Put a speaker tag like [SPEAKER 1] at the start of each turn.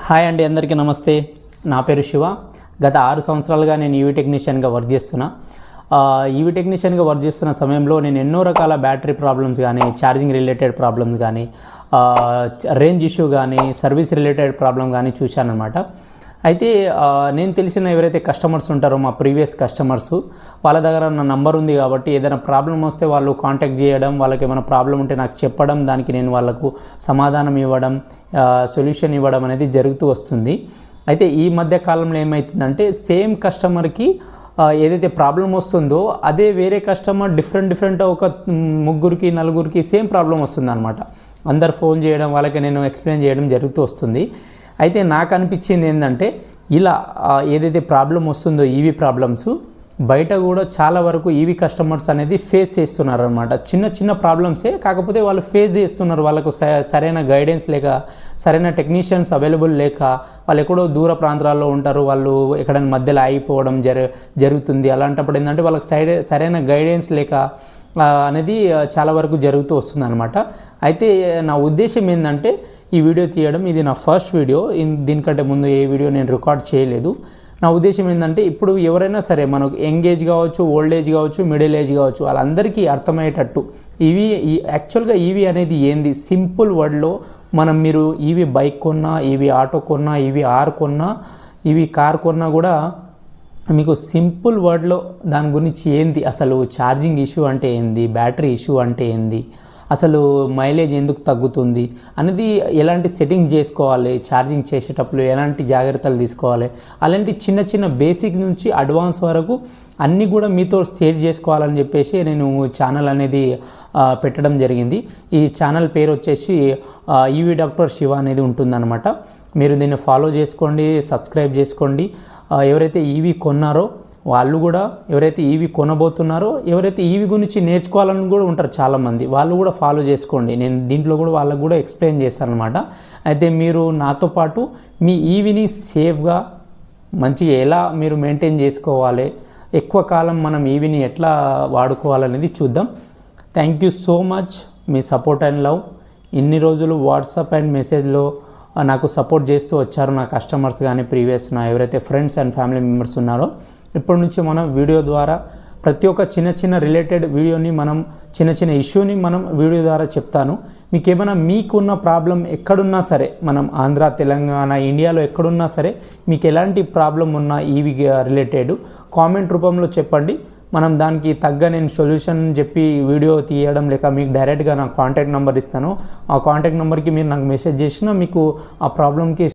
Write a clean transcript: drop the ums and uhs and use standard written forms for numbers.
[SPEAKER 1] Hi అండి, అందరికీ నమస్తే. నా పేరు శివ. గత 6 సంవత్సరాలుగా నేను ఈవీ టెక్నీషియన్గా వర్క్ చేస్తున్నా. ఈవీ టెక్నీషియన్గా వర్క్ చేస్తున్న సమయంలో నేను ఎన్నో రకాల బ్యాటరీ ప్రాబ్లమ్స్ కానీ, ఛార్జింగ్ రిలేటెడ్ ప్రాబ్లమ్స్ కానీ, రేంజ్ ఇష్యూ కానీ, సర్వీస్ రిలేటెడ్ ప్రాబ్లం కానీ చూశానన్నమాట. అయితే నేను తెలిసిన ఎవరైతే కస్టమర్స్ ఉంటారో, మా ప్రీవియస్ కస్టమర్స్, వాళ్ళ దగ్గర నా నంబర్ ఉంది కాబట్టి ఏదైనా ప్రాబ్లం వస్తే వాళ్ళు కాంటాక్ట్ చేయడం, వాళ్ళకి ఏమైనా ప్రాబ్లం ఉంటే నాకు చెప్పడం, దానికి నేను వాళ్ళకు సమాధానం ఇవ్వడం, సొల్యూషన్ ఇవ్వడం అనేది జరుగుతూ వస్తుంది. అయితే ఈ మధ్య కాలంలో ఏమవుతుందంటే, సేమ్ కస్టమర్కి ఏదైతే ప్రాబ్లం వస్తుందో అదే వేరే కస్టమర్ డిఫరెంట్ ఒక ముగ్గురికి నలుగురికి సేమ్ ప్రాబ్లం వస్తుంది అనమాట. అందరు ఫోన్ చేయడం, వాళ్ళకి నేను ఎక్స్ప్లెయిన్ చేయడం జరుగుతూ వస్తుంది. అయితే నాకు అనిపించింది ఏంటంటే, ఇలా ఏదైతే ప్రాబ్లం వస్తుందో ఈవీ ప్రాబ్లమ్స్ బయట కూడా చాలా వరకు ఈవీ కస్టమర్స్ అనేది ఫేస్ చేస్తున్నారు అనమాట. చిన్న ప్రాబ్లమ్సే, కాకపోతే వాళ్ళు ఫేస్ చేస్తున్నారు. వాళ్ళకు సరైన గైడెన్స్ లేక, సరైన టెక్నీషియన్స్ అవైలబుల్ లేక, వాళ్ళు ఎక్కడో దూర ప్రాంతాల్లో ఉంటారు, వాళ్ళు ఎక్కడైనా మధ్యలో ఆగిపోవడం జరుగుతుంది. అలాంటప్పుడు ఏంటంటే వాళ్ళకి సరైన గైడెన్స్ లేక అనేది చాలా వరకు జరుగుతూ వస్తుంది అనమాట. అయితే నా ఉద్దేశం ఏంటంటే, ఈ వీడియో తీయడం, ఇది నా ఫస్ట్ వీడియో. దీనికంటే ముందు ఏ వీడియో నేను రికార్డ్ చేయలేదు. నా ఉద్దేశం ఏంటంటే, ఇప్పుడు ఎవరైనా సరే, మనకు యంగ్ ఏజ్ కావచ్చు, ఓల్డ్ ఏజ్ కావచ్చు, మిడిల్ ఏజ్ కావచ్చు, వాళ్ళందరికీ అర్థమయ్యేటట్టు యాక్చువల్గా ఈవీ అనేది ఏంది, సింపుల్ వర్డ్లో మీరు ఈవీ బైక్ కొన్నా, ఈవీ ఆటో కొన్నా, ఈవీ ఆర్ కొన్నా, ఈవీ కార్ కొన్నా కూడా మీకు సింపుల్ వర్డ్లో దాని గురించి ఏంది, అసలు ఛార్జింగ్ ఇష్యూ అంటే ఏంది, బ్యాటరీ ఇష్యూ అంటే ఏంది, అసలు మైలేజ్ ఎందుకు తగ్గుతుంది అనేది, ఎలాంటి సెట్టింగ్ చేసుకోవాలి, ఛార్జింగ్ చేసేటప్పుడు ఎలాంటి జాగ్రత్తలు తీసుకోవాలి, అలాంటి చిన్న బేసిక్ నుంచి అడ్వాన్స్ వరకు అన్నీ కూడా మీతో షేర్ చేసుకోవాలని చెప్పేసి నేను ఛానల్ అనేది పెట్టడం జరిగింది. ఈ ఛానల్ పేరు వచ్చేసి ఈవీ డాక్టర్ శివ అనేది ఉంటుందన్నమాట. మీరు దీన్ని ఫాలో చేసుకోండి, సబ్స్క్రైబ్ చేసుకోండి. ఎవరైతే ఈవీ కొన్నారో వాళ్ళు కూడా, ఎవరైతే ఈవీ కొనబోతున్నారో, ఎవరైతే ఈవీ గురించి నేర్చుకోవాలని కూడా ఉంటారు చాలామంది, వాళ్ళు కూడా ఫాలో చేసుకోండి. నేను దీంట్లో కూడా వాళ్ళకు కూడా ఎక్స్ప్లెయిన్ చేస్తాను అనమాట. అయితే మీరు నాతో పాటు మీ ఈవీని సేఫ్గా మంచిగా ఎలా మీరు మెయింటైన్ చేసుకోవాలి, ఎక్కువ కాలం మనం ఈవీని ఎట్లా వాడుకోవాలనేది చూద్దాం. Thank you so much me support and love. ఇన్ని రోజులు వాట్సాప్ అండ్ మెసేజ్లో నాకు సపోర్ట్ చేస్తూ వచ్చారు నా కస్టమర్స్ కానీ, ప్రీవియస్ నా ఎవరైతే ఫ్రెండ్స్ అండ్ ఫ్యామిలీ మెంబర్స్ ఉన్నారో. ఇప్పటి నుంచి మనం వీడియో ద్వారా ప్రతి ఒక్క చిన్న రిలేటెడ్ వీడియోని, చిన్న ఇష్యూని వీడియో ద్వారా చెప్తాను. మీకు ఏమైనా మీకున్న ప్రాబ్లం ఎక్కడున్నా సరే, మనం ఆంధ్ర, తెలంగాణ, ఇండియాలో ఎక్కడున్నా సరే, మీకు ఎలాంటి ప్రాబ్లం ఉన్నా ఈవీ రిలేటెడ్ కామెంట్ రూపంలో చెప్పండి. దానికి తగ్గ నేను సొల్యూషన్ చెప్పి వీడియో తీయడం, లేక మీకు డైరెక్ట్గా నా కాంటాక్ట్ నెంబర్ ఇస్తాను. ఆ కాంటాక్ట్ నెంబర్కి మీరు నాకు మెసేజ్ చేసినా మీకు ఆ ప్రాబ్లంకి